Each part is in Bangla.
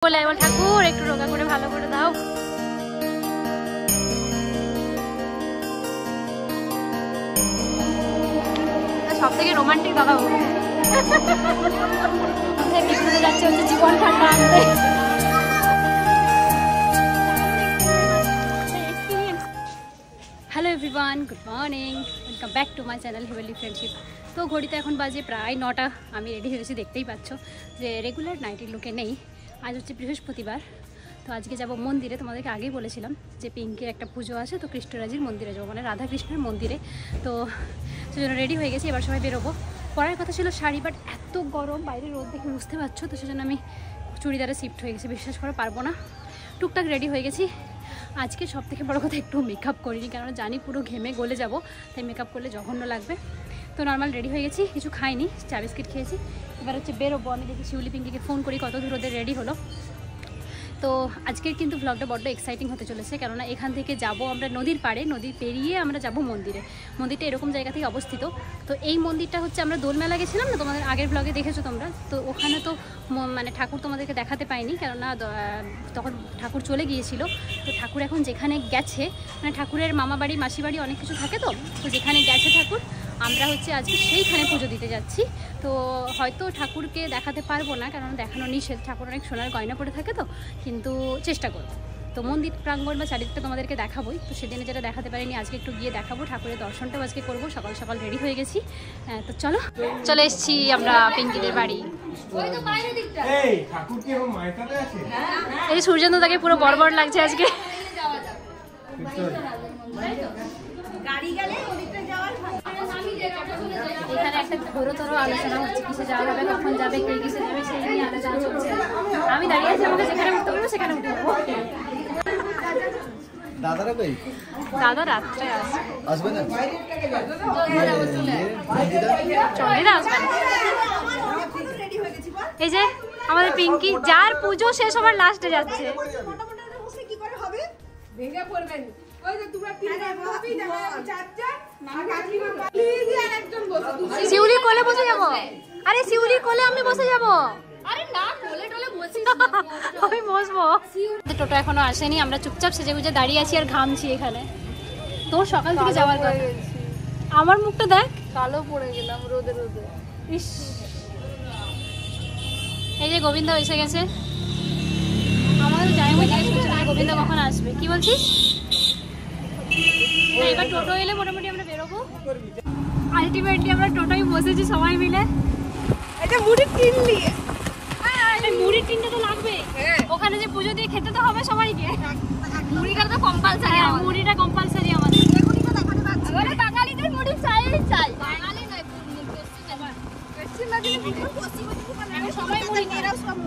বলে বল ঠাকুর একটু রোগা করে ভালো করে দাও। সব থেকে রোমান্টিক দাদা যাচ্ছে হচ্ছে জীবন ঠান্ডা আনতে। Hello everyone, good morning, welcome back to my channel heavenly friendship. তো ঘড়িতে এখন বাজে প্রায় 9টা। আমি রেডি হয়েছি, দেখতেই পাচ্ছ যে রেগুলার নাইটের লুকে নেই। আজ হচ্ছে বৃহস্পতিবার, তো আজকে যাব মন্দিরে। তোমাদেরকে আগেই বলেছিলাম যে পিঙ্কের একটা পুজো আছে, তো কৃষ্ণরাজির মন্দিরে যাবো, মানে রাধাকৃষ্ণের মন্দিরে। তো সেজন্য রেডি হয়ে গেছি, এবার সবাই বেরোবো। পরার কথা ছিল শাড়ি, বাট এত গরম, বাইরে রোদ দেখে বুঝতে পারছো, তো সেজন্য আমি চুড়িদারে শিফট হয়ে গেছি। বিশ্বাস করে পারবো না, টুকটাক রেডি হয়ে গেছি। আজকে সব থেকে বড়ো কথা, একটু মেকআপ করিনি, কেননা জানি পুরো ঘেমে গলে যাব, তাই মেকআপ করলে জঘন্য লাগবে। তো নর্মাল রেডি হয়ে গেছি, কিছু খাইনি, চা বিস্কিট খেয়েছি। এবার হচ্ছে বেরোবো। আমি দেখি শিউলি পিঙ্কিকে ফোন করি কত দূর ওদের রেডি হলো। তো আজকের কিন্তু ব্লগটা বড্ড এক্সাইটিং হতে চলেছে, কেননা এখান থেকে যাব আমরা নদীর পাড়ে, নদী পেরিয়ে আমরা যাব মন্দিরে। মন্দিরটা এরকম জায়গা থেকে অবস্থিত। তো এই মন্দিরটা হচ্ছে, আমরা দোলমেলা গেছিলাম না, তোমাদের আগের ব্লগে দেখেছো তোমরা, তো ওখানে তো মানে ঠাকুর তোমাদেরকে দেখাতে পাইনি, কেননা তখন ঠাকুর চলে গিয়েছিল। তো ঠাকুর এখন যেখানে গেছে, মানে ঠাকুরের মামা বাড়ি মাসি বাড়ি অনেক কিছু থাকে, তো যেখানে গেছে ঠাকুর, আমরা হচ্ছে আজকে সেইখানে পুজো দিতে যাচ্ছি। তো হয়তো ঠাকুরকে দেখাতে পারবো না, কারণ দেখানো নিষেধ, ঠাকুর অনেক সোনার গয়না পরে থাকে, তো কিন্তু চেষ্টা করবো। তো মন্দির প্রাঙ্গণ বা চারিদিকটা তোমাদেরকে দেখাবোই। তো সেদিনে যেটা দেখাতে পারিনি, আজকে একটু গিয়ে দেখাবো। ঠাকুরের দর্শনটাও আজকে করবো। সকাল সকাল রেডি হয়ে গেছি। তো চলে এসেছি আমরা পিঙ্কিদের বাড়ি। এই সূর্যন্ত তাকে পুরো বড় লাগছে আজকে। এখানে একটা ঘোরতর আলোচনা হচ্ছে, কিসে যাওয়া হবে, কখন যাবে, কে কিসে যাবে, সেই নিয়ে আলোচনা চলছে। আমি দাঁড়িয়ে আছি, আমাকে যেখানে উঠতে পারবো সেখানে উঠে যাবো। দাদা রাত্রে আসবে না, চন্ডিদা আসবে না। এই যে আমাদের পিঙ্কি, যার পুজো শেষ হবার লাস্টে যাচ্ছে। শিউলি কোলে বসে যাবো। আরে শিউলি কোলে আমি বসে যাবো। আরে না, কোলে টোলে বসিস না, আমি বসবো। টোটো এখনো আসেনি, আমরা চুপচাপ সেজে গুজে দাঁড়িয়ে আছি আর ঘামছি এখানে। তোর সকাল থেকে যাওয়ার কথা। আমার মুখটা দেখ, কালো পড়ে গেলাম রোদে রোদে। ইস, এই যে গোবিন্দ এসে গেছে। আমাদের যাই আমি জিজ্ঞেস করছি গোবিন্দ কখন আসবে, কি বলছিস? এবার টোটো এলে মোটামুটি আমরা বেরোবো। আলটিমেটলি আমরা টোটোয় বসেছি সবাই মিলে। এটা মুড়ির টিন নিয়ে, মুড়ির টিনটা তো লাগবে, ওখানে যে পুজো দিয়ে খেতে তো হবে সবাইকে। মুড়িটা তো কম্পালসারি, মুড়িটা কম্পালসারি আমাদের। বাঙালিদের মুড়ি চাই চাই, বাঙালি নয়,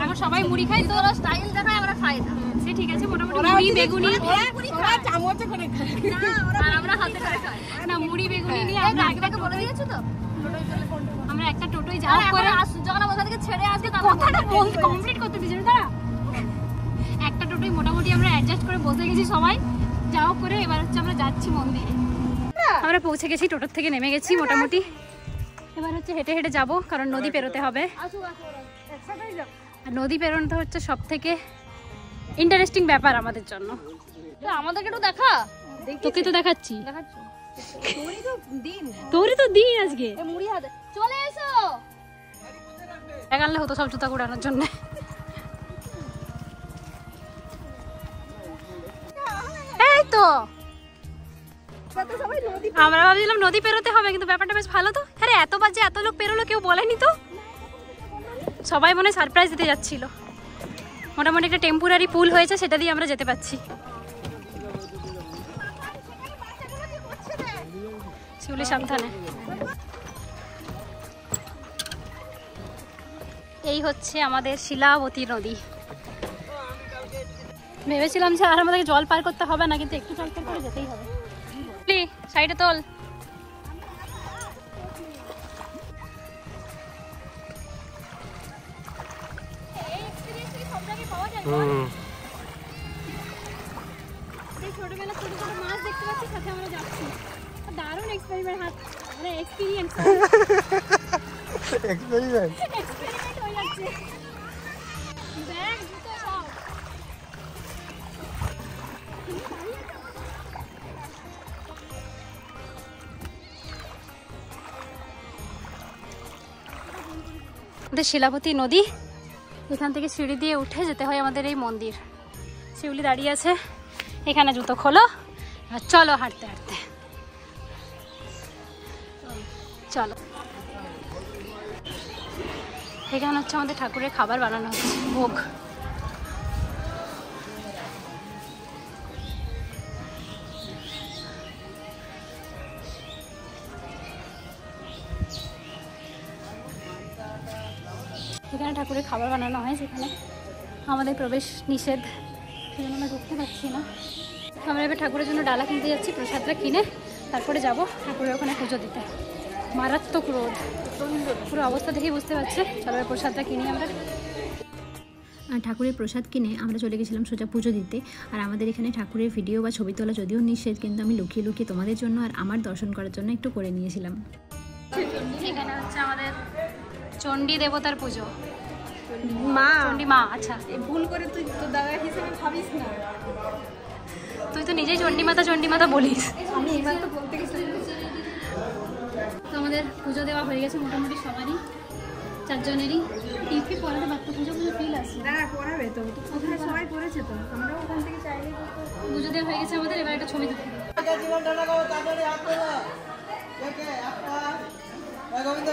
এখন সবাই মুড়ি খাই, তো স্টাইল দেখায়, আমরা খাই না। সে ঠিক আছে, মোটামুটি মুড়ি বেগুনি চামচে করে খাই, আর আমরা হাতে করে খাই না। মুড়ি বেগুনি নিয়ে আমরা একটাকে বলে দিয়েছো তো, আমরা একটা টোটোয় যাও করে যখন ওখান থেকে ছেড়ে আজকে কথাটা বলতে কমপ্লিট করতে দিয়েছিল তারা। একটা টোটোয় মোটামুটি আমরা অ্যাডজাস্ট করে বসে গেছি সবাই, যাও করে। এবার হচ্ছে আমরা যাচ্ছি মন্দিরে। আমরা পৌঁছে গেছি, টোটোর থেকে নেমে গেছি মোটামুটি। এবার হচ্ছে হেঁটে হেঁটে যাবো, কারণ নদী পেরোতে হবে। আর নদী পেরোনোটা হচ্ছে সব থেকে ইন্টারেস্টিং ব্যাপার আমাদের জন্য। আমাদেরকে তো দেখা, তোকে তো দেখাচ্ছি, তোরই তো দিন আজকে। মুড়ি হাতে চলে এসো, আনলে হতো সব জুতা কুড়ানোর জন্য। এই তো আমরা ভাবছিলাম নদী পেরোতে হবে, কিন্তু ব্যাপারটা বেশ ভালো তো। আরে এত বাজে এত লোক পেরোলো, কেউ বলেনি তো। সবাই মনে সারপ্রাইজ দিতে যাচ্ছিল। মোটামুটি একটা টেম্পোরারি পুল হয়েছে, সেটা দিয়ে আমরা যেতে পারছি। শিউলি সাবধানে। এই হচ্ছে আমাদের শিলাবতী নদী। ভেবেছিলাম যে আর আমাদেরকে জল পার করতে হবে না, কিন্তু একটু জল পার করে যেতেই হবে। সাইডে তোল। ছোটবেলা ছোট ছোট মাছ দেখতে পাচ্ছি, সাথে আমরা যাচ্ছি। দারুণ এক্সপেরিমেন্ট, মানে এক্সপিরিয়েন্স হয়ে যাচ্ছে। ব্যাগ জুতো সব আমাদের শিলাবতী নদী, এখান থেকে সিঁড়ি দিয়ে উঠে যেতে হয় আমাদের এই মন্দির। শিউলি দাঁড়িয়ে আছে এখানে, জুতো খোলো আর চলো হাঁটতে হাঁটতে চলো। এখানে হচ্ছে আমাদের ঠাকুরের খাবার বানানো হচ্ছে, ভোগ। এখানে ঠাকুরের খাবার বানানো হয়, যেখানে আমাদের প্রবেশ নিষেধ, সেজন্য আমরা ঢুকতে পারছি না। আমরা এবার ঠাকুরের জন্য ডালা কিনতে যাচ্ছি, প্রসাদটা কিনে তারপরে যাব ঠাকুরের ওখানে পুজো দিতে। মারাত্মক রোদ, পুরো অবস্থা দেখেই বুঝতে পারছে। চলো প্রসাদটা কিনি আমরা। ঠাকুরের প্রসাদ কিনে আমরা চলে গেছিলাম সোজা পুজো দিতে। আর আমাদের এখানে ঠাকুরের ভিডিও বা ছবি তোলা যদিও নিষেধ, কিন্তু আমি লুকিয়ে লুকিয়ে তোমাদের জন্য আর আমার দর্শন করার জন্য একটু করে নিয়েছিলাম। এখানে হচ্ছে আমাদের চণ্ডী দেবতার পুজো। মা, চণ্ডী মা। আচ্ছা, ভুল করে তুই তো দাদা হিসেবে ভাবিস না। তুই তো নিজেই চণ্ডী মাতা বলিস। আমি এবার তো বলতে গেছিলাম। তো আমাদের পুজো দেওয়া হয়ে গেছে মোটামুটি সবারই, 4 জনেরই। টিপি পড়াতে বাচ্চা পুজো ফিল আছে। না পড়াবে তো, ওখানে সবাই পড়েছে তো, আমরাও ওখান থেকে চাইলে পুজো দেওয়া হয়ে গেছে আমাদের। এবার একটা ছবি তুলতে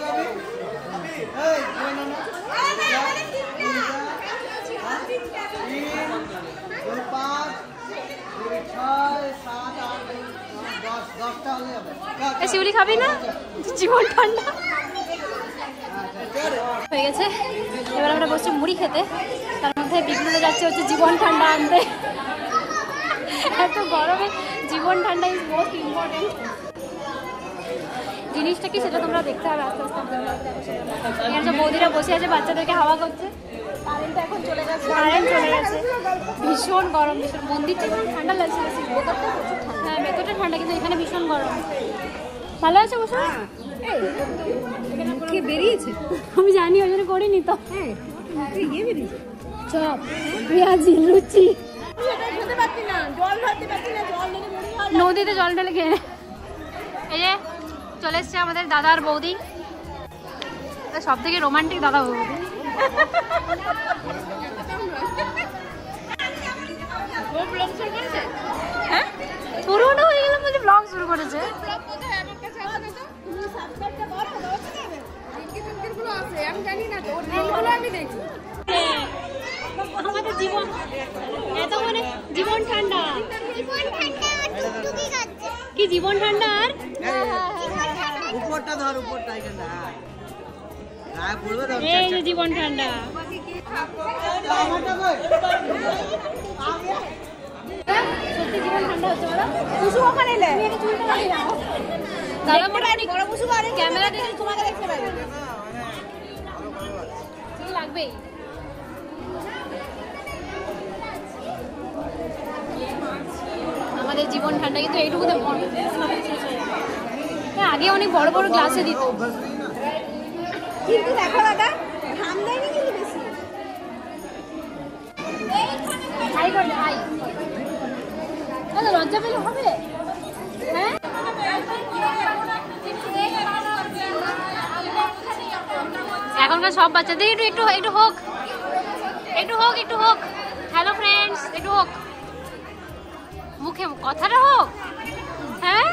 হবে। শিউলি খাবি না? জীবন ঠান্ডা হয়ে গেছে। এবার আমরা বসছি মুড়ি খেতে, তার মধ্যে বিঘ্ন যাচ্ছে হচ্ছে জীবন ঠান্ডা আনতে। এত গরমে জীবন ঠান্ডা ইজ মোস্ট ইম্পর্টেন্ট। জিনিসটা কি সেটা তোমরা দেখতে হবে আস্তে আস্তে। এখানে যে বৌদিরা বসে আছে বাচ্চাদেরকে হাওয়া করছে। কারেন্টটা এখন চলে গেছে, কারেন্ট চলে গেছে। ভীষণ গরম, ভীষণ। মন্দিরটা একটু ঠান্ডা লাগছিল, হ্যাঁ ভেতরটা ঠান্ডা, কিন্তু এখানে ভীষণ গরম। ভালো আছে বসে? কে বেরিয়েছে? আমি জানি, ওই জন্য করিনি তো। হ্যাঁ, ইয়ে বেরিয়েছে চপ, পেঁয়াজি, লুচি। খেতে পারছি না, জল ধরতে পারছি না, জল ঢেলে নদীতে জল ঢেলে খেয়ে। এই যে চলে এসছে আমাদের দাদা আর বৌদি, সব থেকে রোমান্টিক দাদা বৌদি। হ্যাঁ, পুরোনো হয়ে গেলাম বলে ব্লগ শুরু করেছে। আমাদের জীবন এত মানে জীবন ঠান্ডা, কি জীবন ঠান্ডা। আর উপরটা ধর, উপরটা এখানে গায়ে পড়বে ধর। এই যে জীবন ঠান্ডা। সত্যি জীবন ঠান্ডা হচ্ছে বলো। কুসু ওখানে এলে দাদা মোটামুটি বড় কুসু আরে ক্যামেরা দেখে তোমাকে দেখতে পাবে। কি লাগবে? আমাদের জীবন ঠান্ডা কিন্তু এইটুকুতে আগে অনেক বড় বড় গ্লাসে দিত, কিন্তু দেখো দাদা ঠান্ডাই কিন্তু বেশি। হাই করে হাই, লজ্জা পেলে হবে? হ্যাঁ, এখনকার সব বাচ্চাদের একটু একটু একটু হোক, একটু হোক, একটু হোক। হ্যালো ফ্রেন্ডস, একটু হোক, মুখে কথাটা হোক। হ্যাঁ,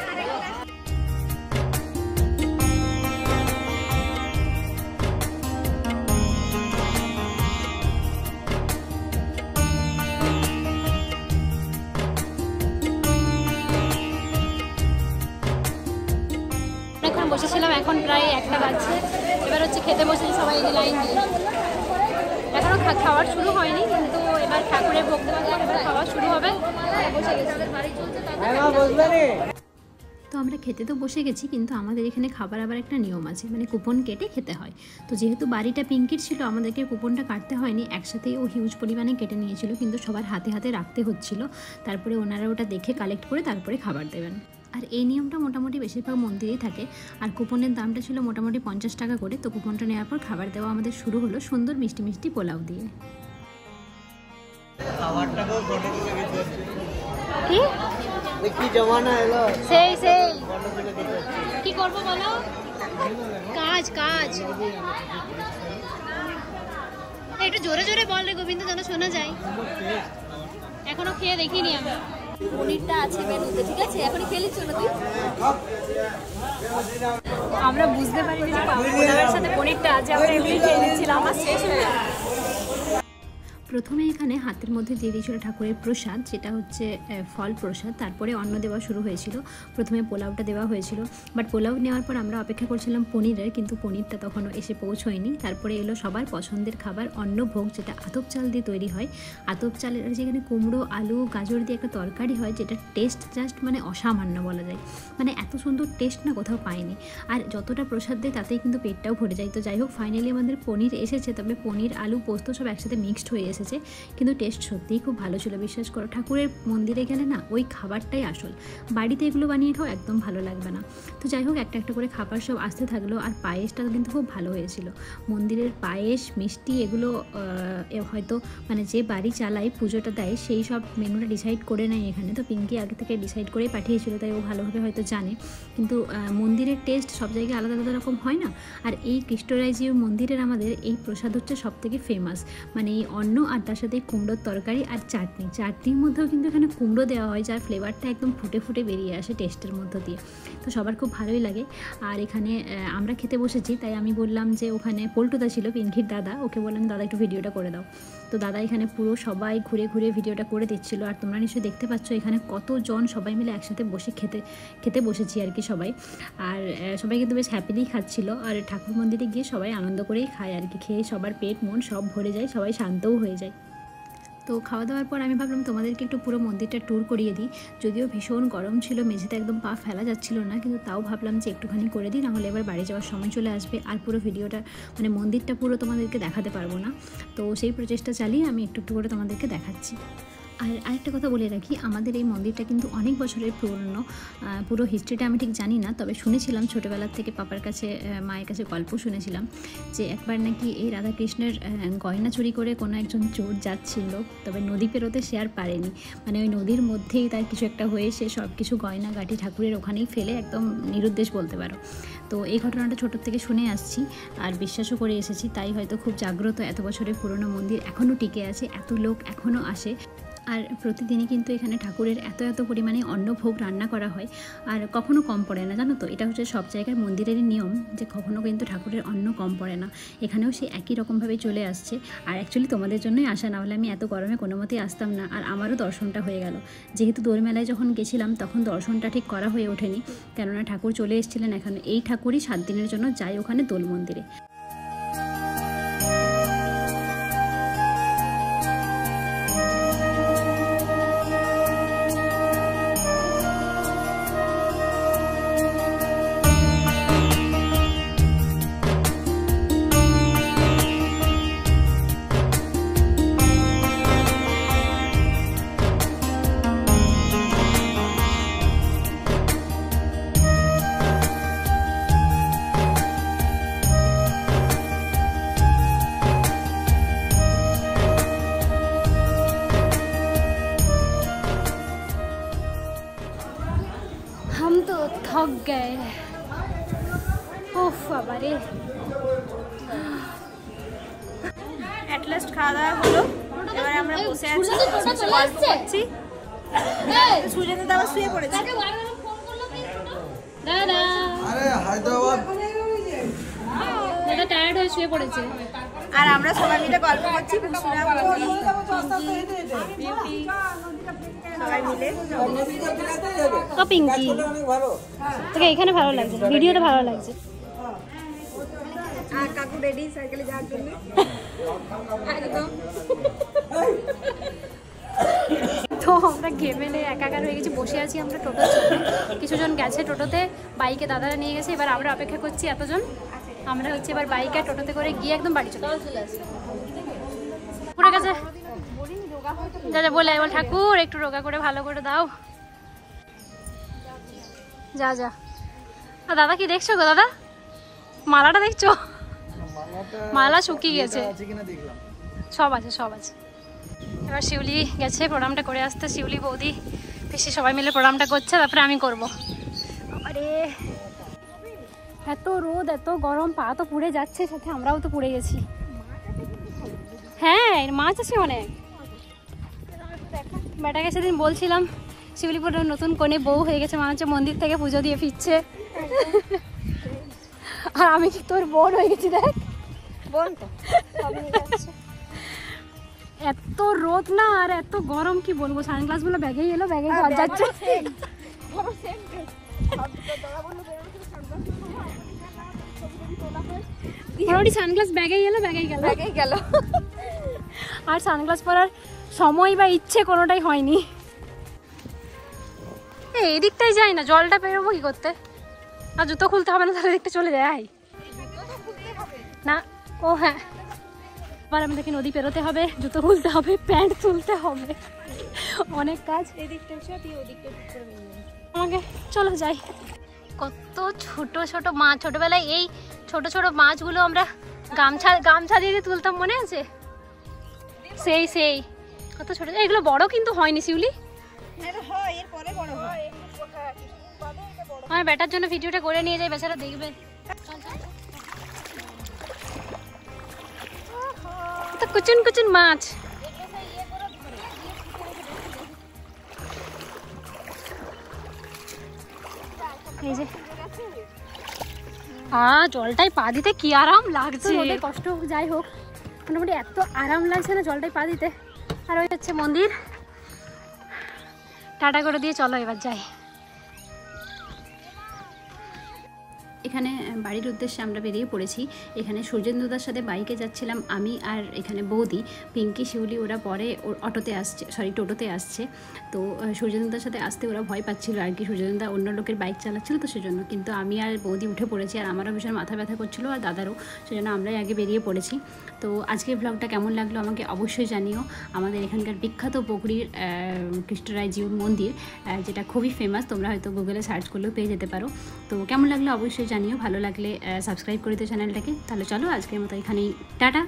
অনেকক্ষণ বসেছিলাম, এখন প্রায় 1টা বাজছে। এবার হচ্ছে খেতে বসেছি সবাই এই লাইন দিয়ে। এখনো খাওয়ার শুরু হয়নি, কিন্তু এবার ঠাকুরের ভোগ দেওয়া যাক, এবার খাওয়া শুরু হবে। বসে গেছে, বাড়ি চলছে। তো আমরা খেতে তো বসে গেছি, কিন্তু আমাদের এখানে খাবার আবার একটা নিয়ম আছে, মানে কুপন কেটে খেতে হয়। তো যেহেতু বাড়িটা পিঙ্কির ছিল, আমাদেরকে কুপনটা কাটতে হয়নি, একসাথেই ও হিউজ পরিমাণে কেটে নিয়েছিল, কিন্তু সবার হাতে হাতে রাখতে হচ্ছিল। তারপরে ওনারা ওটা দেখে কালেক্ট করে তারপরে খাবার দেবেন। আর এই নিয়মটা মোটামুটি বেশিরভাগ মন্দিরেই থাকে। আর কুপনের দামটা ছিল মোটামুটি 50 টাকা করে। তো কুপনটা নেওয়ার পর খাবার দেওয়া আমাদের শুরু হলো সুন্দর মিষ্টি মিষ্টি পোলাও দিয়ে। কি জমানা এলো, সেই সেই কি করবো বলো, কাজ কাজ। একটু জোরে জোরে বল রে গোবিন্দ, যেন শোনা যায়। এখনো খেয়ে দেখিনি আমি। পনিরটা আছে মেনুতে, ঠিক আছে? এখনই খেলিস না তুই? আমরা বুঝতে পারিনি যে পোলাওয়ের সাথে পনিরটা আছে, আমরা এমনি খেয়ে নিচ্ছিলাম, আমার শেষ হয়ে গেল। প্রথমে এখানে হাতের মধ্যে দিয়ে দিয়েছিল ঠাকুরের প্রসাদ, যেটা হচ্ছে ফল প্রসাদ। তারপরে অন্ন দেওয়া শুরু হয়েছিল। প্রথমে পোলাওটা দেওয়া হয়েছিল, বাট পোলাও নেওয়ার পর আমরা অপেক্ষা করছিলাম পনিরের, কিন্তু পনিরটা তখনও এসে পৌঁছয়নি। তারপরে এলো সবার পছন্দের খাবার অন্নভোগ, যেটা আতপ চাল দিয়ে তৈরি হয়। আতপ চালের যেখানে কুমড়ো, আলু, গাজর দিয়ে একটা তরকারি হয়, যেটা টেস্ট জাস্ট মানে অসামান্য বলা যায়। মানে এত সুন্দর টেস্ট না কোথাও পাইনি। আর যতটা প্রসাদ দেয় তাতেই কিন্তু পেটটাও ভরে যায়। তো যাই হোক, ফাইনালি আমাদের পনির এসেছে। তবে পনির, আলু, পোস্ত সব একসাথে মিক্সড হয়ে এসেছে, কিন্তু টেস্ট সত্যিই খুব ভালো ছিল। বিশ্বাস করো, ঠাকুরের মন্দিরে গেলে না ওই খাবারটাই আসল। বাড়িতে এগুলো বানিয়ে খাও একদম ভালো লাগবে না। তো যাই হোক, একটা একটা করে খাবার সব আসতে থাকলো। আর পায়েসটা কিন্তু খুব ভালো হয়েছিল। মন্দিরের পায়েস, মিষ্টি এগুলো হয়তো মানে যে বাড়ি চালায়, পুজোটা দেয়, সেই সব মেনুটা ডিসাইড করে নেয় এখানে। তো পিঙ্কি আগে থেকে ডিসাইড করেই পাঠিয়েছিল, তাই ও ভালোভাবে হয়তো জানে। কিন্তু মন্দিরের টেস্ট সব জায়গায় আলাদা আলাদা রকম হয় না। আর এই কৃষ্ণরায়জিউ মন্দিরের আমাদের এই প্রসাদ হচ্ছে সবথেকে ফেমাস। মানে এই অন্ন আর তার সাথে কুমড়োর তরকারি আর চাটনি। চাটনির মধ্যেও কিন্তু এখানে কুমড়ো দেওয়া হয়, যার ফ্লেভারটা একদম ফুটে ফুটে বেরিয়ে আসে টেস্টের মধ্য দিয়ে। তো সবার খুব ভালোই লাগে। আর এখানে আমরা খেতে বসেছি, তাই আমি বললাম যে ওখানে পল্টুদা ছিল, পিঙ্কির দাদা, ওকে বললাম দাদা একটু ভিডিওটা করে দাও। তো দাদা এখানে পুরো সবাই ঘুরে ঘুরে ভিডিওটা করে দিচ্ছিলো। আর তোমরা নিশ্চয়ই দেখতে পাচ্ছ এখানে কতজন সবাই মিলে একসাথে বসে খেতে বসেছি আর কি সবাই। আর সবাই কিন্তু বেশ হ্যাপিলি খাচ্ছিল। আর ঠাকুর মন্দিরে গিয়ে সবাই আনন্দ করেই খায় আর কি। খেয়ে সবার পেট মন সব ভরে যায়, সবাই শান্তও হয়ে যায়। তো খাওয়া দাওয়ার পর আমি ভাবলাম তোমাদেরকে একটু পুরো মন্দিরটা ট্যুর করিয়ে দিই। যদিও ভীষণ গরম ছিল, মেঝেতে একদম পা ফেলা যাচ্ছিল না, কিন্তু তাও ভাবলাম যে একটুখানি করে দিই, নাহলে এবার বাড়ি যাওয়ার সময় চলে আসবে আর পুরো ভিডিওটা মানে মন্দিরটা পুরো তোমাদেরকে দেখাতে পারবো না। তো সেই প্রচেষ্টা চালিয়ে আমি একটু একটু করে তোমাদেরকে দেখাচ্ছি। আর আরেকটা কথা বলে রাখি, আমাদের এই মন্দিরটা কিন্তু অনেক বছরের পুরনো। পুরো হিস্ট্রিটা আমি ঠিক জানি না, তবে শুনেছিলাম ছোটোবেলার থেকে পাপার কাছে, মায়ের কাছে গল্প শুনেছিলাম যে একবার নাকি এই রাধাকৃষ্ণের গয়না চুরি করে কোনো একজন চোর যাচ্ছিল, তবে নদী পেরোতে সে আর পারেনি। মানে ওই নদীর মধ্যেই তার কিছু একটা হয়ে সে সব কিছু গয়না গাঁটি ঠাকুরের ওখানেই ফেলে একদম নিরুদ্দেশ বলতে পারো। তো এই ঘটনাটা ছোটোর থেকে শুনে আসছি আর বিশ্বাসও করে এসেছি, তাই হয়তো খুব জাগ্রত। এত বছরের পুরনো মন্দির এখনও টিকে আছে, এত লোক এখনও আসে। আর প্রতিদিনই কিন্তু এখানে ঠাকুরের এত পরিমাণে অন্নভোগ রান্না করা হয়, আর কখনো কম পড়ে না, জানো তো? এটা হচ্ছে সব জায়গার মন্দিরেরই নিয়ম যে কখনো কিন্তু ঠাকুরের অন্ন কম পড়ে না। এখানেও সে একই রকমভাবে চলে আসছে। আর অ্যাকচুয়ালি তোমাদের জন্যই আসা, না হলে আমি এত গরমে কোনো মতেই আসতাম না। আর আমারও দর্শনটা হয়ে গেল। যেহেতু দোলমেলায় যখন গেছিলাম তখন দর্শনটা ঠিক করা হয়ে ওঠেনি, কেননা ঠাকুর চলে এসেছিলেন এখানে। এই ঠাকুরই 7 দিনের জন্য যায় ওখানে দোল মন্দিরে। हम तो थक गए। ओफ बाबा रे। এট লাস্ট খাওয়া দাওয়া হলো, এবারে আমরা বসে আছি গল্প করছি। সুজেন দাদা আবার শুয়ে পড়েছে। দাদা আরে হায়দ্রাবাদ দাদা টায়ার্ড হয়ে শুয়ে পড়েছে। আর আমরা সবাই মিলে গল্প করছি, বুসুরা, বিউটি সবাই মিলে। ও পিঙ্কি, তোকে এখানে ভালো লাগছে, ভিডিওতে ভালো লাগছে। আর কাকু রেডি সাইকেলে যাওয়ার জন্য একদম। তো আমরা ঘেমেলে একাকার হয়ে গেছি, বসে আছি আমরা টোটোর জন্য। কিছুজন গেছে টোটোতে, বাইকে দাদারা নিয়ে গেছে। এবার আমরা অপেক্ষা করছি এতজন। আমরা হচ্ছে এবার বাইকে টোটোতে করে গিয়ে একদম বাড়ি চলে আসি। পড়ে গেছে যা যা বলে বল, ঠাকুর একটু রোগা করে ভালো করে দাও। যা যা। আর দাদা কি দেখছো গো? দাদা মালাটা দেখছো? মালা শুকিয়ে গেছে। সব আছে সব আছে। এবার শিউলি গেছে প্রণামটা করে আসতে। শিউলি, বৌদি, পিসি সবাই মিলে প্রণামটা করছে, তারপরে আমি করব। আরে এত রোদ, এত গরম, পা তো পুড়ে যাচ্ছে, সাথে আমরাও তো পুড়ে গেছি। হ্যাঁ মাছ আছে অনেক। বেটাকে সেদিন বলছিলাম শিউলিপুরের নতুন কোণে বউ হয়ে গেছে, মনে হচ্ছে মন্দির থেকে পুজো দিয়ে ফিরছে। আর আমি কি তোর বোন হয়ে গেছি দেখ। বোন তো এত রোদ না আর এত গরম কি বলবো, সানগ্লাস গুলো ব্যাগেই এলো, ব্যাগে যাচ্ছে। মোটামুটি সানগ্লাস ব্যাগেই এলো, ব্যাগেই গেল। আর সানগ্লাস পরার সময় বা ইচ্ছে কোনোটাই হয়নি। এই দিকটাই যাই না, জলটা পেরোবো কি করতে? আর জুতো খুলতে হবে না, তাহলে দিকটা চলে যায় না। ও হ্যাঁ, আবার আমাদেরকে নদী পেরোতে হবে, জুতো খুলতে হবে, প্যান্ট তুলতে হবে, অনেক কাজ। আমাকে চলো যাই। কত ছোট ছোট মাছ, ছোটবেলায় এই ছোট ছোট মাছগুলো আমরা গামছা দিয়ে তুলতাম, মনে আছে? সেই কত ছোট। এগুলো বড় কিন্তু হয়নি শিউলি। আমার বেটার জন্য ভিডিওটা করে নিয়ে যাই, বেচারা দেখবে। কুচুন কুচুন মাছ। এই যে জলটাই পা দিতে কি আরাম লাগছে। কষ্ট যাই হোক, মোটামুটি এত আরাম লাগছে না জলটাই পা দিতে। আর ওই হচ্ছে মন্দির। টাটা করে দিয়ে চলো এবার যাই। এখানে বাড়ির উদ্দেশ্যে আমরা বেরিয়ে পড়েছি। এখানে সূর্যেন্দুদার সাথে বাইকে যাচ্ছিলাম আমি, আর এখানে বৌদি, পিঙ্কি, শিউলি ওরা পরে অটোতে আসছে, টোটোতে আসছে। তো সূর্যেন্দুদার সাথে আসতে ওরা ভয় পাচ্ছিল আর কি, সূর্যেন্দুদা অন্য লোকের বাইক চালাচ্ছিল তো সেজন্য। কিন্তু আমি আর বৌদি উঠে পড়েছি, আর আমারও ভীষণ মাথা ব্যথা করছিলো আর দাদারও, সেজন্য আমরাই আগে বেরিয়ে পড়েছি। তো আজকের ব্লগটা কেমন লাগলো আমাকে অবশ্যই জানিও। আমাদের এখানকার বিখ্যাত পুকুরির কৃষ্ণরায় জিউর মন্দির, যেটা খুবই ফেমাস, তোমরা হয়তো গুগলে সার্চ করলেও পেয়ে যেতে পারো। তো কেমন লাগলো অবশ্যই জানিও, ভালো লাগলে সাবস্ক্রাইব করে দিও চ্যানেলটাকে। তাহলে চলো আজকের মতো এখানেই টাটা।